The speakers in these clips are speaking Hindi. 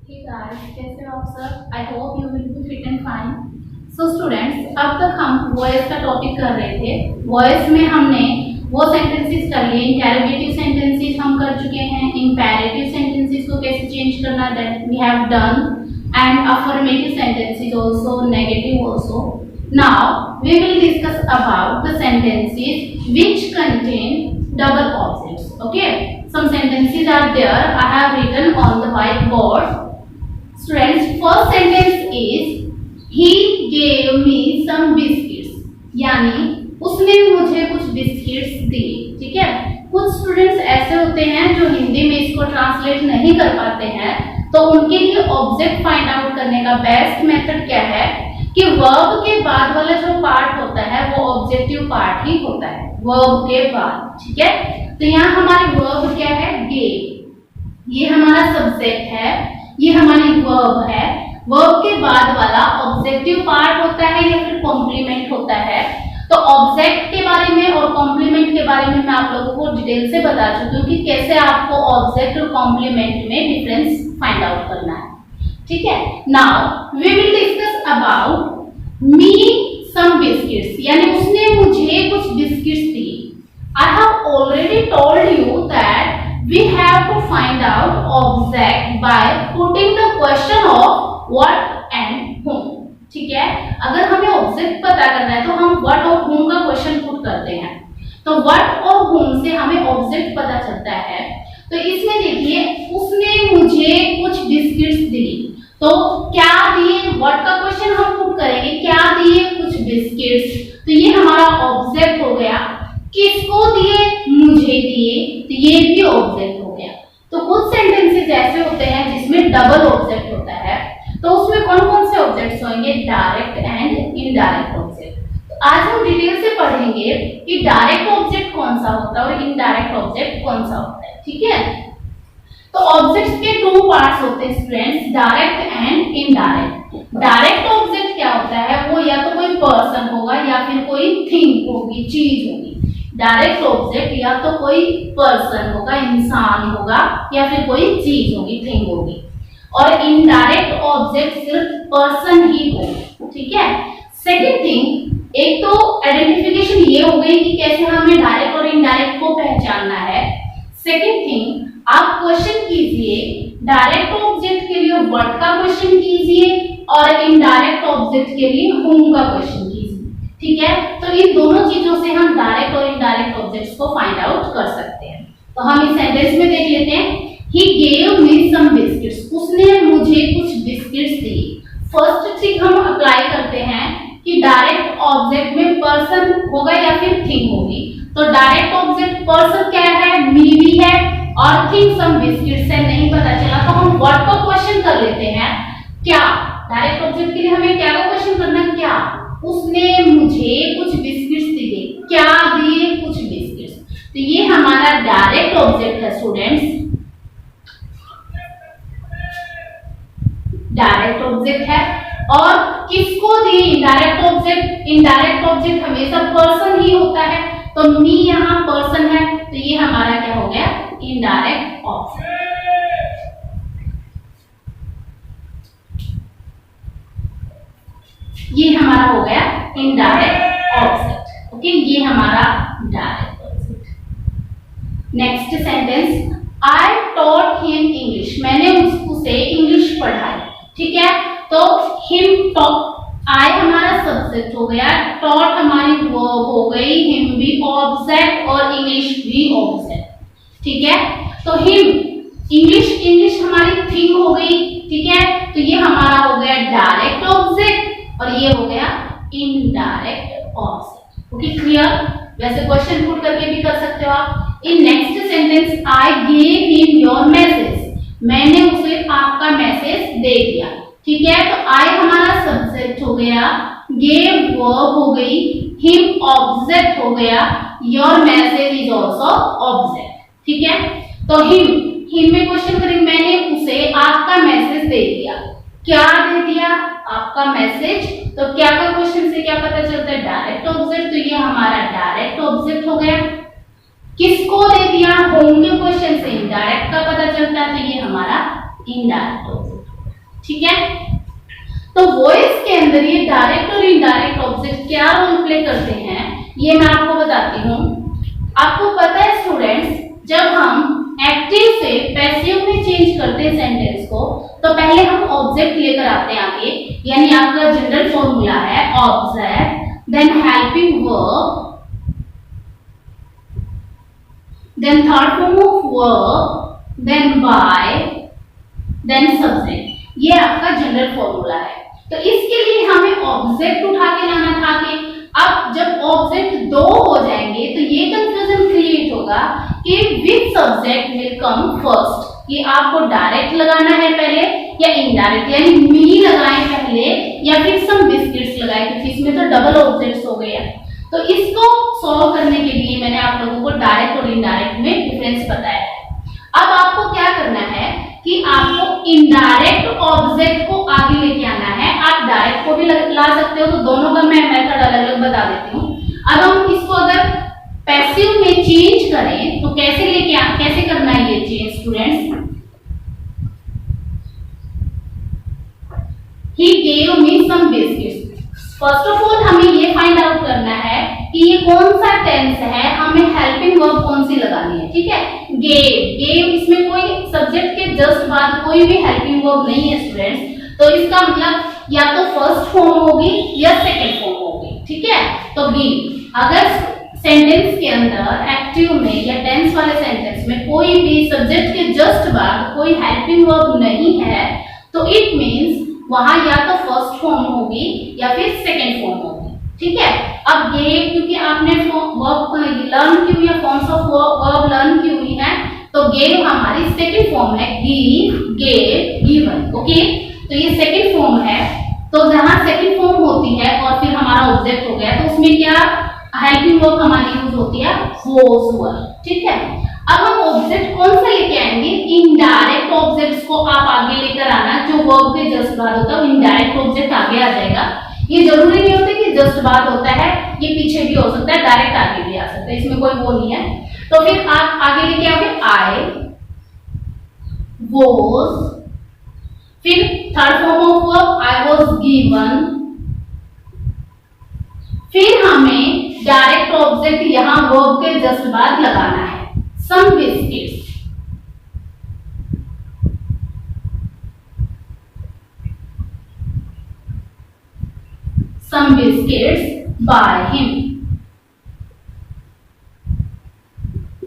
Hey guys, कैसे हो आप सब? I hope you will be fit and fine. So students, अब तक हम वॉइस का टॉपिक कर रहे थे. वॉइस में हमने वो सेंटेंसेस कर लिए. इंटेरोगेटिव सेंटेंसेस हम कर चुके हैं. इंपेरेटिव सेंटेंसेस को कैसे चेंज करना that we have done, and affirmative sentences also, negative also. Now we will discuss about the sentences which contain double objects. Okay, some sentences are there. I have written on the whiteboard. Students, first sentence is he gave me some biscuits. यानी उसने मुझे कुछ बिस्किट्स दिए. ठीक है. कुछ स्टूडेंट्स ऐसे होते हैं जो हिंदी में इसको ट्रांसलेट नहीं कर पाते हैं, तो उनके लिए ऑब्जेक्ट फाइंड आउट करने का बेस्ट मेथड क्या है कि वर्ब के बाद वाला जो पार्ट होता है वो ऑब्जेक्टिव पार्ट ही होता है. वर्ब के बाद. ठीक है. तो यहाँ हमारी वर्ब क्या है? गेव. ये हमारा सब्जेक्ट है, ये हमारी वर्ब है. वर्ब के बाद वाला ऑब्जेक्टिव पार्ट होता है या फिर कॉम्प्लीमेंट होता है. तो ऑब्जेक्ट के बारे में और कॉम्प्लीमेंट के बारे में मैं आप लोगों को डिटेल से बता चुकी हूँ कि कैसे आपको ऑब्जेक्ट और कॉम्प्लीमेंट में डिफरेंस फाइंड आउट करना है. ठीक है. Now we will discuss about me some biscuits. यानी उसने मुझे कुछ बिस्किट्स दिए. I have already told you that we have to find out object by putting the question of what and whom. ठीक है. अगर हमें ऑब्जेक्ट पता करना है तो हम what और whom का क्वेश्चन पुट करते हैं. तो what और whom से हमें ऑब्जेक्ट पता चलता है. तो इसमें देखिए उसने मुझे कुछ बिस्किट्स दी. तो क्या दिए? what का क्वेश्चन हम पुट करेंगे. क्या दिए? कुछ बिस्किट्स. तो ये हमारा ऑब्जेक्ट हो गया. किसको दिए? मुझे दिए. तो ये भी ऑब्जेक्ट हो गया. तो कुछ सेंटेंसेस ऐसे होते हैं जिसमें डबल ऑब्जेक्ट होता है. तो उसमें कौन कौन से ऑब्जेक्ट्स होंगे? Direct and indirect object. तो आज हम डिटेल से पढ़ेंगे कि डायरेक्ट ऑब्जेक्ट कौन सा होता है और इनडायरेक्ट ऑब्जेक्ट कौन सा होता है. ठीक है. तो ऑब्जेक्ट्स के टू पार्ट्स होते हैं students, direct and indirect. Direct object क्या होता है? वो या तो कोई पर्सन होगा या फिर कोई थिंग होगी, चीज होगी. डायरेक्ट ऑब्जेक्ट या तो कोई पर्सन होगा, इंसान होगा, या फिर कोई चीज होगी, थिंग होगी. और इनडायरेक्ट ऑब्जेक्ट सिर्फ पर्सन ही होगा. ठीक है. सेकंड थिंग, एक तो आइडेंटिफिकेशन ये हो गई कि कैसे हमें डायरेक्ट और इनडायरेक्ट को पहचानना है. सेकंड थिंग, आप क्वेश्चन कीजिए डायरेक्ट ऑब्जेक्ट के लिए व्हाट का क्वेश्चन कीजिए और इनडायरेक्ट ऑब्जेक्ट के लिए whom का क्वेश्चन कीजिए. ठीक है. तो इन दोनों चीजों से हम डायरेक्ट और इनडायरेक्ट ऑब्जेक्ट्स को फाइंड आउट कर सकते हैं. तो हम इस सेंटेंस में देख लेते हैं. He gave me some biscuits. उसने मुझे कुछ बिस्किट्स दिए. फर्स्ट थिंग हम अप्लाई करते हैं कि डायरेक्ट ऑब्जेक्ट में पर्सन होगा या फिर थिंग होगी. तो डायरेक्ट ऑब्जेक्ट पर्सन क्या है? मी भी है. और थिंग सम बिस्किट्स है, नहीं पता चला तो हम व्हाट का क्वेश्चन कर लेते हैं. क्या? डायरेक्ट ऑब्जेक्ट के लिए हमें क्या का क्वेश्चन करना है? क्या? उसने मुझे कुछ बिस्किट्स दिए. क्या दिए? कुछ बिस्किट्स. तो ये हमारा डायरेक्ट ऑब्जेक्ट है स्टूडेंट्स. डायरेक्ट ऑब्जेक्ट है. और किसको दिए? Indirect object. इनडायरेक्ट ऑब्जेक्ट हमेशा पर्सन ही होता है. तो मी यहाँ पर्सन है, तो ये हमारा क्या हो गया? Indirect object. ये हमारा हो गया इनडायरेक्ट ऑब्जेक्ट. ओके, ये हमारा direct object. Next sentence, I taught him English. मैंने उसे इंग्लिश पढ़ाई. ठीक है. तो हिम टॉट, आई हमारा सब्जेक्ट हो गया, टॉट हमारी वर्ब हो गई, हिम भी ऑब्जेक्ट और इंग्लिश भी ऑब्जेक्ट. ठीक है. तो हिम इंग्लिश, इंग्लिश हमारी थिंग हो गई. ठीक है. तो ये हमारा हो गया डायरेक्ट ऑब्जेक्ट और ये हो गया इनडायरेक्ट ऑब्जेक्ट. Okay, clear. वैसे क्वेश्चन पुट करके भी कर सकते हो आप. In next sentence, I gave him your message. मैंने उसे आपका मैसेज दे दिया. ठीक है. तो आई हमारा सब्जेक्ट हो गया, गेव वर्ब हो गई, हिम ऑब्जेक्ट हो गया, your message is also object. ठीक है. तो हिम में क्वेश्चन करेंगे, मैंने उसे आपका मैसेज दे दिया. क्या दे दिया? आपका मैसेज. तो क्या का क्वेश्चन से क्या पता चलता है? Direct object. तो ये हमारा डायरेक्ट ऑब्जेक्ट हो गया. किसको दे दिया? होम के क्वेश्चन से इनडायरेक्ट का पता चलता है. तो ये हमारा इनडायरेक्ट ऑब्जेक्ट. ठीक है। तो वॉइस के अंदर ये डायरेक्ट और इनडायरेक्ट ऑब्जेक्ट क्या रोल प्ले करते हैं ये मैं आपको बताती हूँ। आपको पता है स्टूडेंट्स, जब हम एक्टिव से पैसिव में चेंज करते हैं सेंटेंस को, तो पहले हम ऑब्जेक्ट लेकर आते हैं आगे, यानी आपका जनरल फॉर्मूला है object, then helping verb, then third form of verb, then by, then subject। ये आपका जनरल फॉर्मूला है। तो इसके लिए हमें ऑब्जेक्ट उठा के लाना था कि अब जब ऑब्जेक्ट दो हो जाएंगे तो ये कंफ्यूजन क्रिएट होगा कि which subject will come first, कि आपको डायरेक्ट लगाना है पहले या इनडायरेक्ट, यानी मी लगाएं पहले या फिर सम बिस्किट्स लगाएं, क्योंकि इसमें तो डबल ऑब्जेक्ट्स हो गया। तो इसको सॉल्व करने के लिए मैंने आप लोगों को डायरेक्ट और इनडायरेक्ट में डिफरेंस बताया है। अब आपको क्या करना है कि आपको इनडायरेक्ट ऑब्जेक्ट को आगे लेके आना है। आप डायरेक्ट को भी ला सकते हो, तो दोनों का मैं मेथड अलग अलग बता देती हूँ। अब हम इसको अगर पैसिव में चेंज करें तो कैसे करना है ये change students. He gave me some biscuits। First of all हमें ये फाइंड आउट करना है कि ये कौन सा टेंस है, हमें हेल्पिंग वर्ब कौन सी लगानी है। ठीक है, गेव इसमें कोई सब्जेक्ट के जस्ट बाद कोई भी हेल्पिंग वर्ब नहीं है स्टूडेंट्स, तो इसका मतलब या तो फर्स्ट फॉर्म होगी या सेकंड फॉर्म होगी। ठीक है, तो गिव अगर सेंटेंस के अंदर एक्टिव में या टेंस वाले सेंटेंस में कोई भी सब्जेक्ट के जस्ट बाद कोई हेल्पिंग वर्ब नहीं है, तो इट मींस वहां या तो फर्स्ट फॉर्म होगी या फिर सेकंड फॉर्म होगी। ठीक है, अब गेव क्योंकि आपने वर्ब लर्न की हुई है, फॉर्म्स ऑफ वर्ब लर्न की हुई है, तो गेव हमारी सेकंड फॉर्म है, गिव, गेव, गिवन। ओके, तो ये सेकंड फॉर्म है। तो जहां सेकंड फॉर्म होती है और फिर हमारा ऑब्जेक्ट हो गया, तो उसमें क्या हेल्पिंग वर्ब हमारी यूज होती है, वॉज वर्ब। ठीक है, अब हम ऑब्जेक्ट कौन सा लेके आएंगे, इनडायरेक्ट ऑब्जेक्ट्स को आप आगे लेकर आना, जो वर्ब के जस्ट बाद होता है इनडायरेक्ट ऑब्जेक्ट आगे आ जाएगा। ये जरूरी नहीं होता कि जस्ट बाद होता है, ये पीछे भी हो सकता है, डायरेक्ट आगे भी आ सकता है, इसमें कोई वो नहीं है। तो फिर आप आगे लेके आओगे आई, वॉज, फिर third form of verb I was given, फिर हमें डायरेक्ट ऑब्जेक्ट यहां वर्ब के जस्ट बाद लगाना है, some biscuits। some biscuits by him।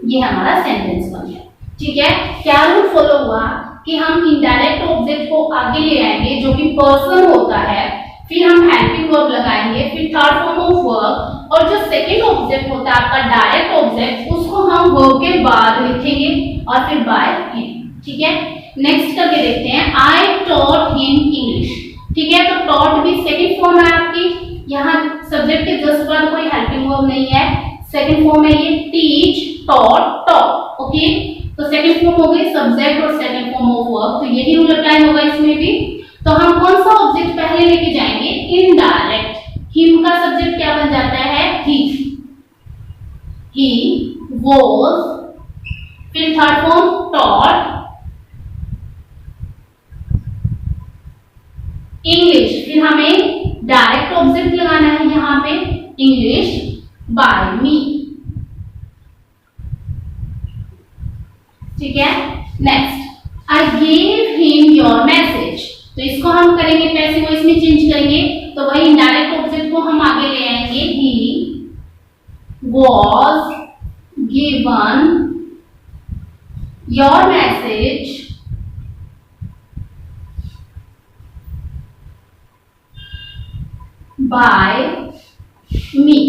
ये हमारा सेंटेंस बन गया। ठीक है, क्या रूल फॉलो हुआ कि हम इनडायरेक्ट ऑब्जेक्ट को आगे ले आएंगे जो कि पर्सन होता है, फिर हम हेल्पिंग वर्ब लगाएंगे, फिर थर्ड फॉर्म ऑफ वर्ब, और जो सेकंड ऑब्जेक्ट होता है आपका डायरेक्ट ऑब्जेक्ट, उसको हम वर्ब के बाद लिखेंगे और फिर बाय हिम। ठीक है, नेक्स्ट करके देखते हैं, आई टॉट हिम इंग्लिश। ठीक है, तो टॉट भी सेकंड फॉर्म है आपकी, यहाँ सब्जेक्ट के जस्ट बाद कोई हेल्पिंग वर्ब नहीं है, सेकंड फॉर्म है ये, टीच, टॉट, टॉप। ओके, तो सेकंड फॉर्म हो गई सब्जेक्ट और सेकंड फॉर्म ऑफ वर्ब, तो यही रूल अप्लाई होगा इसमें भी। तो हम कौन सा ऑब्जेक्ट पहले लेके जाएंगे, इनडायरेक्ट। हिम का सब्जेक्ट क्या बन जाता है, ही वॉज, फिर थर्ड फॉर्म टॉट, इंग्लिश, फिर हमें डायरेक्ट ऑब्जेक्ट लगाना है यहां पे, इंग्लिश बाय मी। ठीक है, next, I gave him your message. तो इसको हम करेंगे पैसिव वॉइस में चेंज करेंगे, तो वही इनडायरेक्ट ऑब्जेक्ट को हम आगे ले आएंगे, he was given your message by me.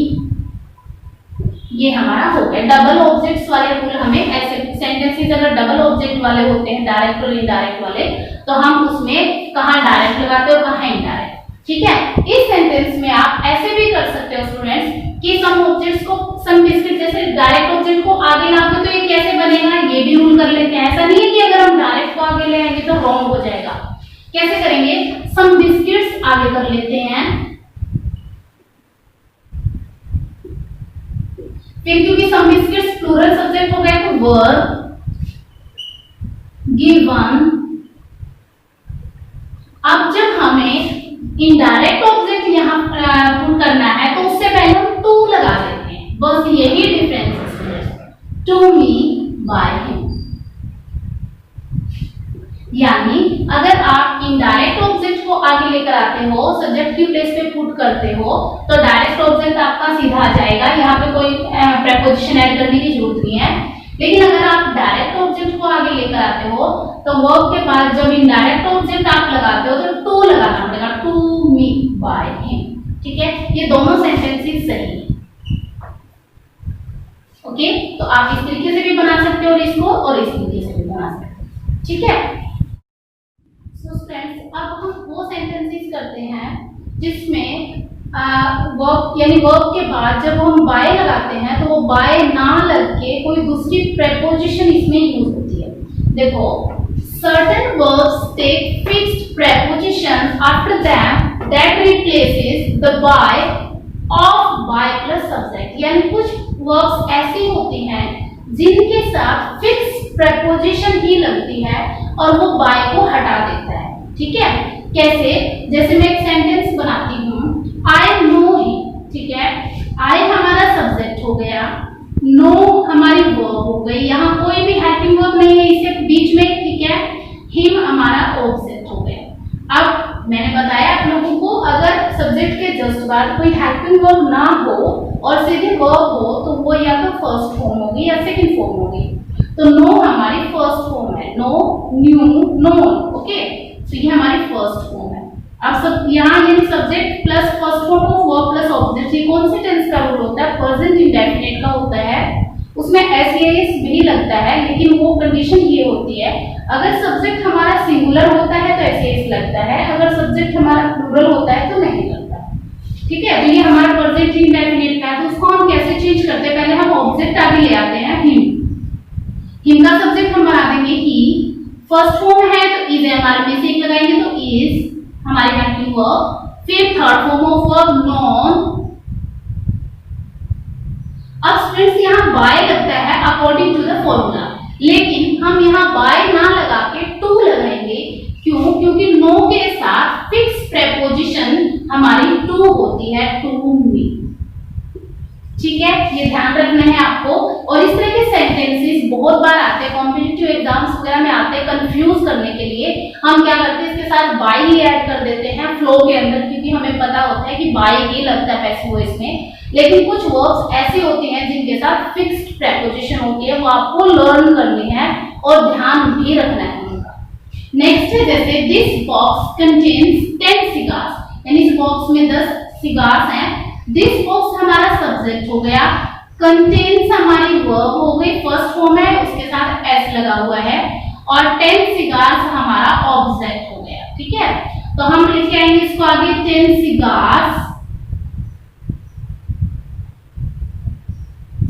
ये हमारा हो गया। डबल ऑब्जेक्ट्स वाले रूल हमें ऐसे सेंटेंसेस अगर डबल ऑब्जेक्ट वाले होते हैं, डायरेक्ट और इनडायरेक्ट वाले, तो हम उसमें कहाँ डायरेक्ट लगाते हो, कहाँ इनडायरेक्ट। ठीक है, इस सेंटेंस में आप ऐसे भी कर सकते हो स्टूडेंट्स कि सम ऑब्जेक्ट्स को, सम बिस्किट जैसे डायरेक्ट ऑब्जेक्ट को आगे लाओगे तो ये कैसे बनेगा, ये भी रूल कर लेते हैं। ऐसा नहीं है कि अगर हम डायरेक्ट को आगे ले आएंगे तो रॉन्ग हो जाएगा। कैसे करेंगे, सम बिस्किट्स आगे कर लेते हैं, फिर क्योंकि सम बिस्किट्स प्लूरल सब्जेक्ट हो गया तो वर्ब गिवन अब जब हमें इनडायरेक्ट ऑब्जेक्ट यहाँ पुट करना है तो उससे पहले हम टू लगा देते हैं, बस यही डिफरेंस है। टू मी बाय हिम, यानी अगर आप इनडायरेक्ट ऑब्जेक्ट को आगे लेकर आते हो, सब्जेक्ट की प्लेस पे पुट करते हो, तो डायरेक्ट ऑब्जेक्ट आपका सीधा आ जाएगा, यहाँ पे कोई प्रेपोजिशन ऐड करने की जरूरत नहीं है। लेकिन अगर आप डायरेक्ट ऑब्जेक्ट को आगे लेकर आते हो तो वर्ब के बाद जब इनडायरेक्ट ऑब्जेक्ट आप लगाते हो तो टू लगाना पड़ेगा, टू मी बाय हिम। ठीक है, ये दोनों सेंटेंसेस सही है। ओके, तो आप इस तरीके से भी बना सकते हो इसको और इस तरीके से भी बना सकते हो। ठीक है, सो फ्रेंड्स, अब हम वो सेंटेंसेस करते हैं जिसमें वर्ब यानी वर्ब के बाद जब हम बाय लगाते हैं तो वो बाय ना लग के कोई दूसरी प्रेपोजिशन इसमें यूज होती है। देखो, certain verbs take fixed preposition after them that replaces the by of by plus subject, यानी कुछ verbs ऐसी होती हैं जिनके साथ फिक्स प्रेपोजिशन ही लगती है और वो by को हटा देता है। ठीक है, कैसे? जैसे मैं एक सेंटेंस बनाती हूँ, I know him। ठीक है, I हमारा सब्जेक्ट हो गया, नो हमारी वर्ब हो गई, यहाँ कोई भी हेल्पिंग वर्ब नहीं है इसके बीच में। ठीक है, हिम हमारा ऑब्जेक्ट हो गया। अब मैंने बताया आप लोगों को, अगर सब्जेक्ट के जस्ट बाद कोई हेल्पिंग वर्ब ना हो और सीधे वर्ब हो तो वो या तो फर्स्ट फॉर्म होगी या सेकंड फॉर्म होगी। तो नो हमारी फर्स्ट फॉर्म है, नो, न्यू, नोन। ओके, तो ये हमारी फर्स्ट फॉर्म है। अब सब यहाँ ये subject plus first form of verb plus object, ये कौन से टेंस का रूल होता है? प्रेजेंट इंडेफिनिट का होता है। उसमें एस भी लगता है, लेकिन वो कंडीशन ये होती है, अगर सब्जेक्ट हमारा सिंगुलर होता है तो एस लगता है, अगर सब्जेक्ट हमारा प्लूरल होता है तो नहीं लगता। ठीक है, तो ये हमारा प्रेजेंट इंडेफिनिट का है, तो उसको हम कैसे चेंज करते हैं? पहले हम ऑब्जेक्ट आगे ले आते हैं, हिम। हिम का सब्जेक्ट हम बना देंगे ही, फर्स्ट फॉर्म है तो इज है, हमारे में से एक लगाएंगे तो इज हमारी हेल्पिंग वर्ब, फिर third form of verb non. अब स्टूडेंट्स यहाँ बाय लगता है अकॉर्डिंग टू द फॉर्मूला, लेकिन हम यहाँ बाय ना लगा के टू लगाएंगे। क्यों? क्योंकि नो के साथ फिक्स प्रेपोजिशन हमारी टू होती है, टू मी। ठीक है, ये ध्यान रखना है आपको। और इस तरह के सेंटेंसेस बहुत बार आते हैं कॉम्पिटिटिव एग्जाम्स वगैरह में आते हैं, कंफ्यूज करने के लिए हम क्या करते हैं, इसके साथ बाय ही ऐड कर देते हैं फ्लो के अंदर, क्योंकि हमें पता होता है कि बाय ही लगता है पैसिव वॉइस में। लेकिन कुछ वर्ब्स ऐसी होती हैं जिनके साथ फिक्स्ड प्रेपोजिशन होती है, वो आपको लर्न करनी है और ध्यान भी रखना है उनका। नेक्स्ट है, जैसे दिस बॉक्स कंटेन्स 10 सिगार्स, यानी इस बॉक्स में 10 सिगार्स हैं। दिस बॉक्स हमारा सब्जेक्ट हो गया, कंटेन्स हमारी वर्ब हो गई, फर्स्ट फॉर्म है, उसके साथ एस लगा हुआ है, और 10 सिगार्स हमारा ऑब्जेक्ट हो गया। ठीक है, तो हम लिख के आएंगे इसको आगे, 10 सिगार्स।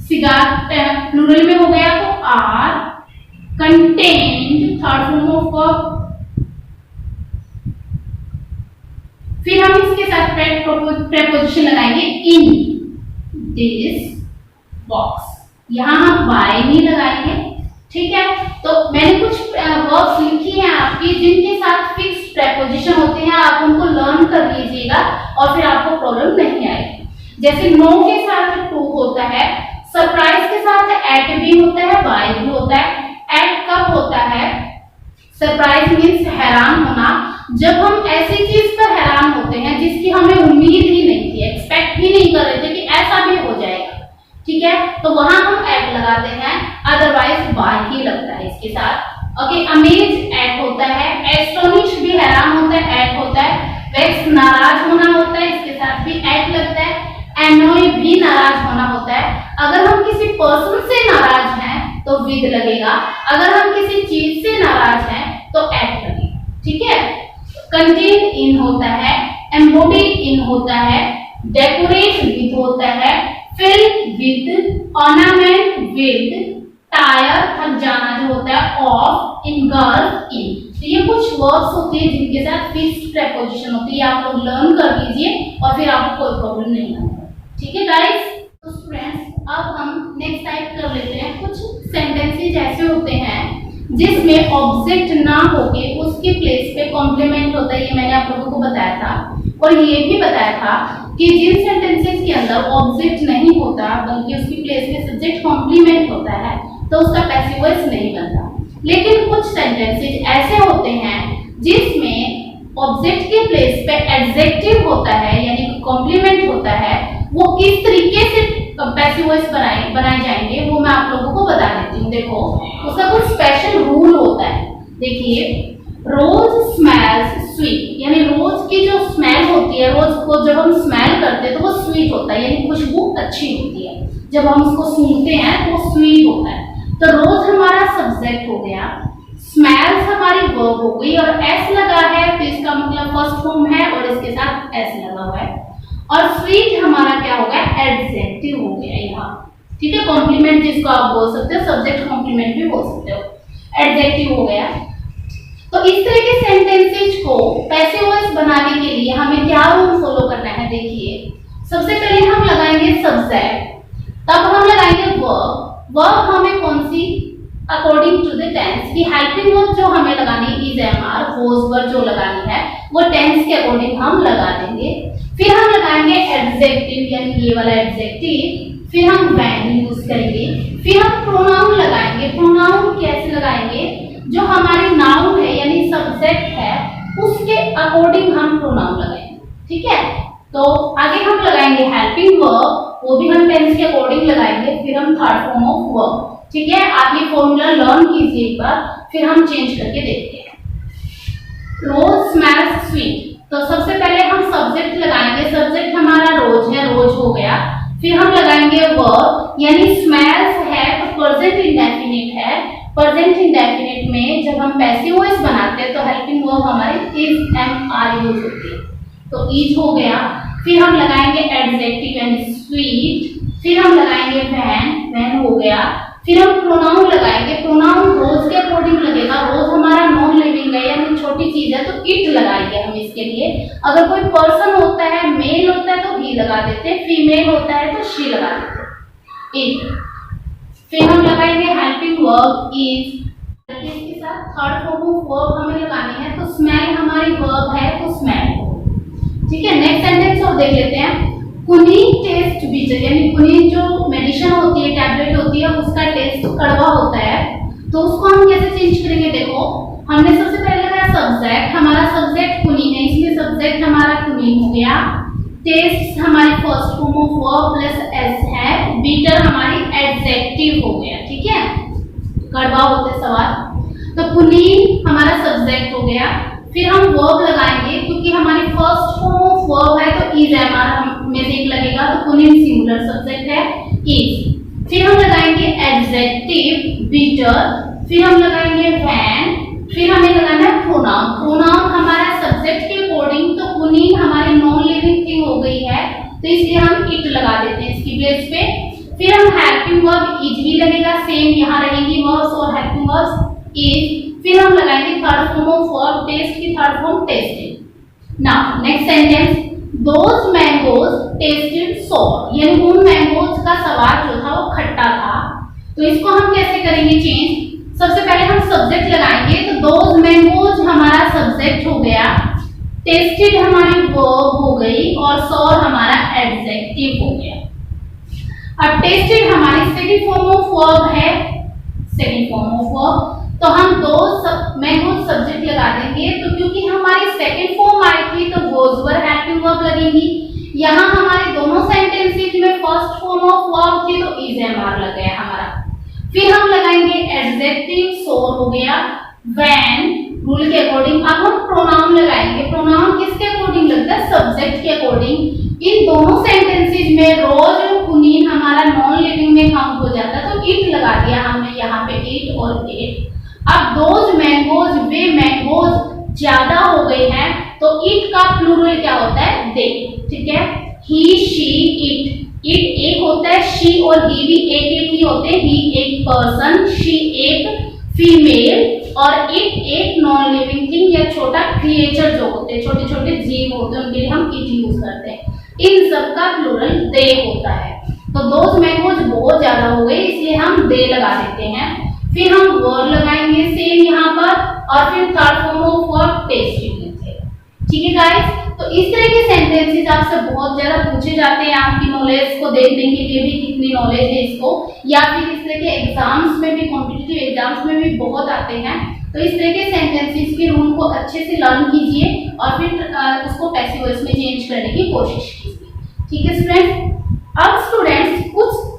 सिगार प्लूरल में हो गया तो are, contained third form of verb, फिर हम इसके साथ प्रेपोजिशन लगाएंगे इन दिस बॉक्स। यहां हम बाय नहीं लगाएंगे। ठीक है, तो मैंने कुछ वर्ब्स लिखी हैं आपकी जिनके साथ फिक्स प्रेपोजिशन होते हैं, आप उनको लर्न कर लीजिएगा और फिर आपको प्रॉब्लम नहीं आएगी। जैसे नो के साथ टू होता है, सरप्राइज के साथ एट भी होता है, बाय भी होता है। एट कब होता है? सरप्राइज मीन्स हैरान होना, जब हम ऐसी चीज पर हैरान होते हैं जिसकी हमें उम्मीद ही नहीं थी, एक्सपेक्ट ही नहीं कर रहे थे कि ऐसा भी हो जाएगा। ठीक है, तो वहां हम एट लगाते हैं, अदरवाइज बाय ही लगता है इसके साथ। ओके, अमेज एट होता है, एस्टोनिश भी हैरान होता है, एट होता है। वेक्स नाराज होना होता है, इसके साथ भी एट लगता है। एनोय भी नाराज होना होता है। अगर हम किसी पर्सन से नाराज हैं तो विद लगेगा, अगर हम किसी चीज से नाराज हैं तो एट लगेगा। ठीक है, कंटेन इन होता है, एम्बॉडी इन होता है, डेकोरेट विद होता है, fill with, ornament with, tire थक जाना जो होता है, ऑफ, इंगल्फ इन। तो ये कुछ वर्ड्स होते हैं जिनके साथ फिक्स्ड प्रेपोजिशन होती है, आप लोग लर्न कर लीजिए और फिर आपको कोई प्रॉब्लम नहीं आएगा। ठीक है गाइस, तो स्टूडेंट्स अब हम नेक्स्ट टाइप कर लेते हैं। कुछ सेंटेंसेस ऐसे होते हैं जिसमें ऑब्जेक्ट ना होके उसके प्लेस पे कॉम्प्लीमेंट होता है, ये मैंने आप लोगों को बताया था। और ये भी बताया था कि जिन सेंटेंसेस के अंदर ऑब्जेक्ट नहीं होता बल्कि उसकी प्लेस पे सब्जेक्ट कॉम्प्लीमेंट होता है तो उसका पैसिव वॉइस नहीं बनता। लेकिन कुछ सेंटेंसेस ऐसे होते हैं जिसमें ऑब्जेक्ट के प्लेस पे एडजेक्टिव होता है यानी कॉम्प्लीमेंट होता है, वो किस तरीके से पैसिव वॉइस बनाए जाएंगे वो मैं आप लोगों को बता देती हूँ। देखो उसका कुछ स्पेशल रूल होता है। देखिए, रोज स्मेल्स स्वीट, यानी रोज की जो स्मेल होती है, रोज को जब हम स्मेल करते हैं तो वो स्वीट होता है, यानी खुशबू अच्छी होती है। जब हम उसको सूंघते हैं तो वो स्वीट होता है। तो रोज हमारा सब्जेक्ट हो गया, स्मेल्स हमारी वर्ब हो गई और एस लगा है तो इसका मतलब फर्स्ट फॉर्म है और इसके साथ एस लगा हुआ है। और स्वीट हमारा क्या हो गया, एडजेक्टिव हो गया यहाँ। ठीक है, कॉम्प्लीमेंट जिसको आप बोल सकते हो, सब्जेक्ट कॉम्प्लीमेंट भी बोल सकते हो, एडजेक्टिव हो गया। तो इस तरह के सेंटेंसेस को पैसिव वॉइस बनाने के लिए हमें क्या रूल फॉलो करना है। देखिए, सबसे पहले हम लगाएंगे सब्जेक्ट, तब हम लगाएंगे वर्ब। वर्ब हमें कौन सी, अकॉर्डिंग टू द टेंस, की हेल्पिंग वर्ब जो हमें लगानी है is am are, whose verb जो लगानी है वो टेंस के अकॉर्डिंग हम लगा देंगे। फिर हम लगाएंगे एडजेक्टिव यानी ये वाला एडजेक्टिव, फिर हम व्हेन यूज करेंगे, फिर हम प्रोनाउन लगाएंगे। प्रोनाउन कैसे लगाएंगे, जो हमारी नाउन है यानी सब्जेक्ट है उसके अकॉर्डिंग हम प्रोनाउन लगाएंगे। ठीक है, तो आगे हम लगाएंगे हेल्पिंग वर्ब, वो भी हम टेंस के अकॉर्डिंग लगाएंगे। फिर हम थर्ड फॉर्म ऑफ वर्ब। ठीक है, आप ये फॉर्मूला लर्न कीजिए एक बार, फिर हम चेंज करके देखते हैं। रोज स्मेल्स स्वीट, तो सबसे पहले हम सब्जेक्ट लगाएंगे। सब्जेक्ट हमारा रोज है, रोज हो गया। फिर हम लगाएंगे वर्ब, यानी स्मेल्स है तो प्रेजेंट इंडेफिनिट है। प्रेजेंट इंडेफिनिट में जब हम पैसिव वॉइस बनाते हैं तो हेल्पिंग वर्ब हमारी इज एम आर यूज होती है, तो इज हो गया। फिर हम लगाएंगे एडजेक्टिव यानी स्वीट, फिर हम लगाएंगे व्हेन, व्हेन हो गया। फिर हम प्रोनाउन लगाएंगे। प्रोनाउन रोज के अकॉर्डिंग लगेगा। रोज हमारा नॉन लिविंग है यानी छोटी चीज है तो इट लगाएंगे हम इसके लिए। अगर कोई पर्सन होता है, मेल होता है तो ही लगा देते हैं, फीमेल होता है तो शी लगा देते हैं, इट। फिर हम लगाएंगे हेल्पिंग वर्ब इज, इसके साथ थर्ड फॉर्म ऑफ वर्ब हमें लगानी है, तो स्मेल हमारी वर्ब है तो स्मेल। ठीक है, नेक्स्ट सेंटेंस और देख लेते हैं। कुनीन टेस्ट बीटर, यानी कुनीन जो मेडिसिन होती है, टैबलेट होती है, उसका टेस्ट कड़वा होता है, तो उसको हम कैसे चेंज करेंगे। देखो, हमने सबसे पहले लगाया सब्जेक्ट, हमारा सब्जेक्ट कुनीन है, इसलिए सब्जेक्ट हमारा कुनीन हो गया। टेस्ट हमारी first form of verb plus S है, बीटर हमारी एडजेक्टिव हो गया। ठीक है, कड़वा होते सवाल, तो कुनीन हमारा सब्जेक्ट हो गया। फिर हम वर्ब लगाएंगे, क्योंकि हमारी फर्स्ट फॉर्म ऑफ वर्ब है तो इज एम आर में से एक लगेगा, तो कुनीन सिंगुलर सब्जेक्ट है इज। फिर हम लगाएंगे एडजेक्टिव बीटर, फिर हम लगाएंगे व्हेन, फिर हमें लगाना है प्रोनाउन। प्रोनाउन हमारा सब्जेक्ट के अकॉर्डिंग, तो कुनीन हमारी नॉन लिविंग थिंग हो गई है तो इसलिए हम इट लगा देते हैं इसकी प्लेस पे। फिर हम हेल्पिंग वर्ब इज ही लगेगा, सेम यहाँ रहेंगी वर्ब्स और हेल्पिंग वर्ब्स इज। फिर हम लगाएंगे third form of verb taste की third form tasted. Now next sentence, those mangoes tasted sour, यानी उन मैंगोज का स्वाद जो था वो खट्टा था। तो इसको हम कैसे करेंगे चेंज। सबसे पहले हम सब्जेक्ट लगाएंगे, तो दोज मैंगोज हमारा सब्जेक्ट हो गया, टेस्टेड हमारी वर्ब हो गई और सॉर हमारा एडजेक्टिव हो गया। अब टेस्टेड हमारी सेकंड फॉर्म ऑफ वर्ब है, सेकंड फॉर्म ऑफ वर्ब, तो हम दो मैंगोज सब्जेक्ट लगा देंगे। तो क्योंकि हमारी सेकंड फॉर्म आई थी तो गोज वर हेल्पिंग वर्ब लगेंगी। यहाँ हमारे दोनों सेंटेंसेस में फर्स्ट फॉर्म ऑफ वर्ब थी तो इज एम आर लग गया हमारा। फिर हम लगाएंगे एडजेक्टिव सोर हो गया, व्हेन रूल के अकॉर्डिंग। अब हम प्रोनाउन लगाएंगे। प्रोनाउन किसके अकॉर्डिंग लगता है, सब्जेक्ट के अकॉर्डिंग। इन दोनों सेंटेंसेस में रोज और कुनीन हमारा नॉन लिविंग में काउंट हो जाता है तो इट लगा दिया हमने यहाँ पे, इट और इट। अब दोज मैंगोज, वे मैंगोज ज्यादा हो गए हैं तो इट का प्लूरल क्या होता है, दे। ठीक है, ही शी इट, इट एक होता है, शी और ही भी एक एक ही होते हैं। ही एक पर्सन, शी एक फीमेल और इट एक नॉन लिविंग थिंग या छोटा क्रिएचर जो होते हैं, छोटे छोटे जीव होते हैं, उनके लिए हम इट यूज करते हैं। इन सब का प्लूरल दे होता है। तो दोज मैंगोज बहुत ज्यादा हो गए इसलिए हम दे लगा देते हैं। फिर हम वर लगाएंगे सेम यहाँ पर, और फिर third form of verb test unit. ठीक है गाइस, तो इस तरह के सेंटेंसेस आपसे बहुत ज्यादा पूछे जाते हैं, आपकी नॉलेज को देखने के लिए भी कितनी नॉलेज है इसको, या फिर इस तरह के एग्जाम्स में भी, कॉम्पिटिटिव एग्जाम्स में भी बहुत आते हैं। तो इस तरह के सेंटेंसेस के रूल को अच्छे से लर्न कीजिए और फिर उसको पैसिव वॉइस में चेंज करने की कोशिश कीजिए। ठीक है स्टूडेंट, अब स्टूडेंट्स कुछ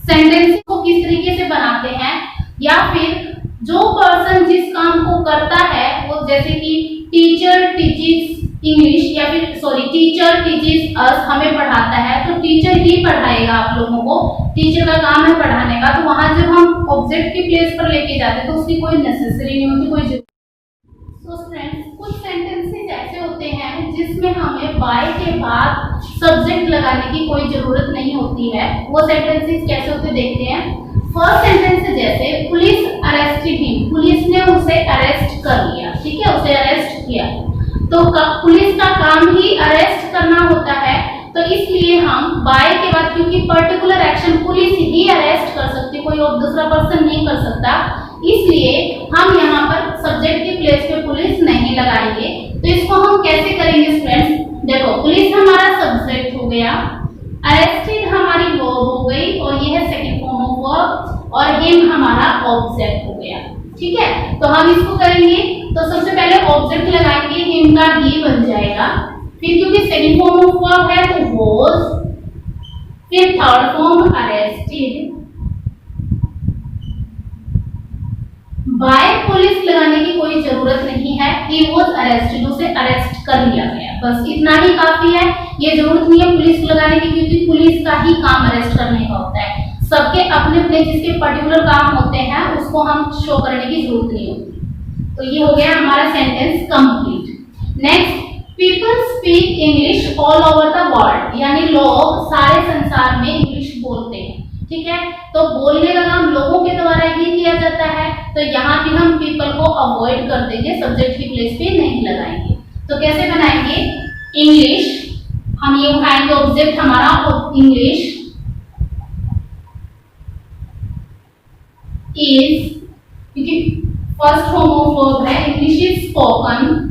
सेंटेंस को किस तरीके से बनाते हैं, या फिर जो पर्सन जिस काम को करता है वो, जैसे कि टीचर टीचिंग इंग्लिश, या फिर सॉरी टीचर टीचिंग अस, हमें पढ़ाता है तो टीचर ही पढ़ाएगा आप लोगों को, टीचर का काम है पढ़ाने का। तो वहां जब हम ऑब्जेक्ट की प्लेस पर लेके जाते हैं तो उसकी कोई नेसेसरी नहीं होती, कोई जरूरत। तो फ्रेंड्स कुछ सेंटेंसेस ऐसे होते हैं जिसमें हमें बाय के बाद सब्जेक्ट लगाने की कोई जरूरत नहीं होती है। वो सेंटेंसेस कैसे होते देखते हैं। फर्स्ट सेंटेंस है जैसे पुलिस अरेस्टेड हिम, पुलिस ने उसे अरेस्ट कर लिया। ठीक है, उसे अरेस्ट किया। तो पुलिस का काम ही अरेस्ट करना होता है, तो इसलिए हम बाय के बाद, क्योंकि पर्टिकुलर एक्शन पुलिस ही अरेस्ट कर सकती, कोई और दूसरा पर्सन नहीं कर सकता, इसलिए हम यहाँ पर सब्जेक्ट की प्लेस पे पुलिस नहीं लगाएंगे। तो इसको हम कैसे करेंगे स्टूडेंट्स, देखो पुलिस हमारा सब्जेक्ट हो गया, अरेस्टेड हमारी वर्ब हो गई, और ये है सेकंड फॉर्म ऑफ वर्ब, और हिम हमारा ऑब्जेक्ट हो गया। ठीक है, तो हम इसको करेंगे, तो सबसे पहले ऑब्जेक्ट लगाएंगे, हिम का ही बन जाएगा, फिर क्योंकि सेकंड फॉर्म ऑफ वर्ब है तो वाज, फिर third form arrested, by police लगाने की कोई जरूरत नहीं है, ही वाज अरेस्टेड, उसे अरेस्ट कर लिया गया, बस इतना ही काफी है। ये जरूरत नहीं है पुलिस लगाने की, क्योंकि पुलिस का ही काम अरेस्ट करने का होता है। सबके अपने अपने जिसके पर्टिकुलर काम होते हैं उसको हम शो करने की जरूरत नहीं होती। तो ये हो गया हमारा sentence complete. Next, people speak English all over the world, यानी लोग सारे संसार में इंग्लिश बोलते हैं। ठीक है, तो बोलने का काम लोगों के द्वारा ही किया जाता है, तो यहाँ भी हम पीपल को अवॉइड कर देंगे, सब्जेक्ट की प्लेस पे नहीं लगाएंगे। तो कैसे बनाएंगे, इंग्लिश, हम ये उठाएंगे ऑब्जेक्ट हमारा इंग्लिश इज, क्योंकि फर्स्ट फॉर्म ऑफ वर्ब है, English is spoken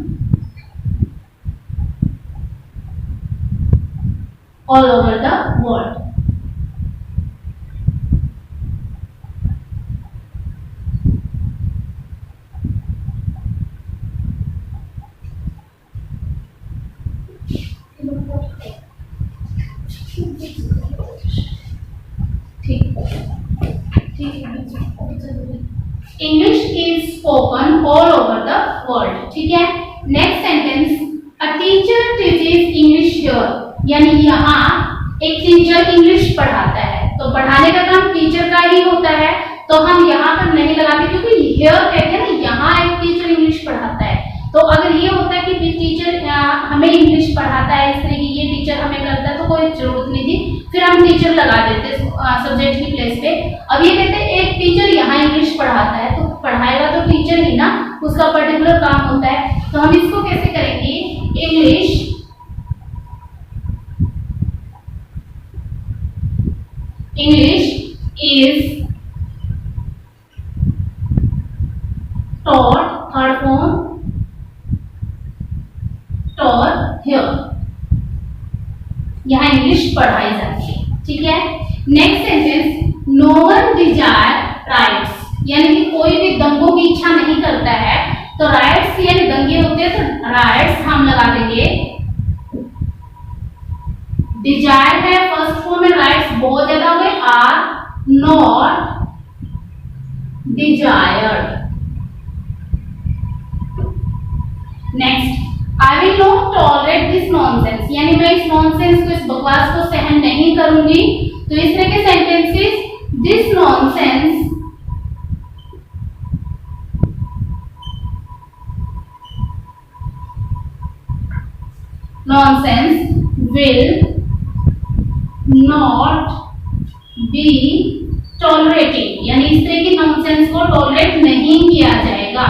all over the world. English is spoken all over the world. ठीक है, next sentence, a teacher teaches English here, यानी यहाँ एक टीचर इंग्लिश पढ़ाता है, तो पढ़ाने का काम टीचर का ही होता है, तो हम यहाँ पर नहीं लगाते, क्योंकि हियर कहते हैं ना, यहाँ एक टीचर इंग्लिश पढ़ाता है। तो अगर ये होता है कि टीचर हमें इंग्लिश पढ़ाता है, इस तरह की ये टीचर हमें करता है, तो कोई जरूरत नहीं थी, फिर हम टीचर लगा देते सब्जेक्ट की प्लेस पे। अब ये कहते हैं एक टीचर यहाँ इंग्लिश पढ़ाता है, तो पढ़ाएगा तो टीचर ही ना, उसका पर्टिकुलर काम होता है। तो हम इसको कैसे करेंगे, English is taught, third form taught here, यहाँ इंग्लिश पढ़ाई जाती है। ठीक है, next sentence, no one desire rights, यानी कि कोई भी दंगों की इच्छा नहीं करता है, तो राइट्स यानी दंगे होते हैं, तो राइट्स हम लगा देंगे। डिजायर है फर्स्ट फॉर्म में, राइट्स बहुत ज्यादा हो गए, are not desired. Next, I will not tolerate this nonsense, यानी मैं इस नॉनसेंस को, इस बकवास को सहन नहीं करूंगी। तो इस तरह के sentences, this nonsense will not be tolerated, यानी इस तरह की नॉनसेंस को टॉलरेट नहीं किया जाएगा।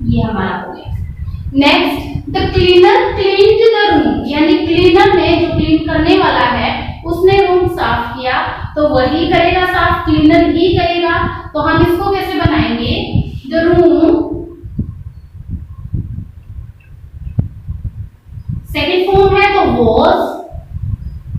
ये हमारा हो गया। Next, the cleaner cleaned the room, यानी क्लीनर ने, जो क्लीन करने वाला है, उसने रूम साफ किया। तो वही करेगा साफ, क्लीनर ही करेगा। तो हम इसको कैसे बनाएंगे, द रूम, सेकेंड फॉर्म है तो वॉज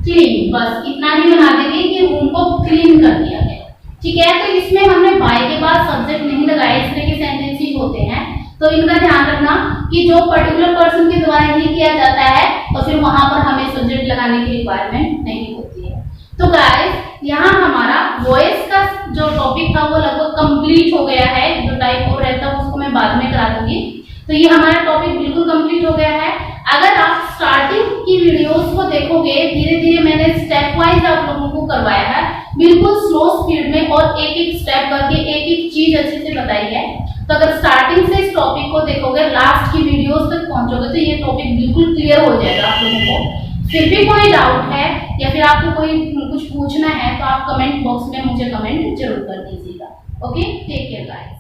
क्लीन, बस इतना ही बना देंगे कि रूम को क्लीन कर दिया गया। ठीक है, तो इसमें हमने बाय के बाद सब्जेक्ट नहीं लगाया, इस तरह के सेंटेंसेस होते हैं, तो इनका ध्यान रखना कि जो पर्टिकुलर पर्सन के द्वारा ही किया जाता है तो फिर वहां पर हमें सब्जेक्ट लगाने की रिक्वायरमेंट नहीं होती है। तो गाइस, यहाँ हमारा वॉइस का जो टॉपिक था वो लगभग कंप्लीट हो गया है। जो टाइप और रहता है उसको मैं बाद में करा दूंगी। तो ये हमारा टॉपिक बिल्कुल कंप्लीट हो गया है। अगर आप स्टार्टिंग की वीडियोस को देखोगे, धीरे धीरे मैंने स्टेप वाइज आप लोगों को करवाया है, बिल्कुल स्लो स्पीड में, और एक एक स्टेप करके एक एक चीज अच्छे से बताई है। तो अगर स्टार्टिंग से इस टॉपिक को देखोगे, लास्ट की वीडियोस तक पहुंचोगे, तो ये टॉपिक बिल्कुल क्लियर हो जाएगा आप लोगों को। फिर भी कोई डाउट है या फिर आपको कोई कुछ पूछना है तो आप कमेंट बॉक्स में मुझे कमेंट जरूर कर दीजिएगा। Okay, take care guys.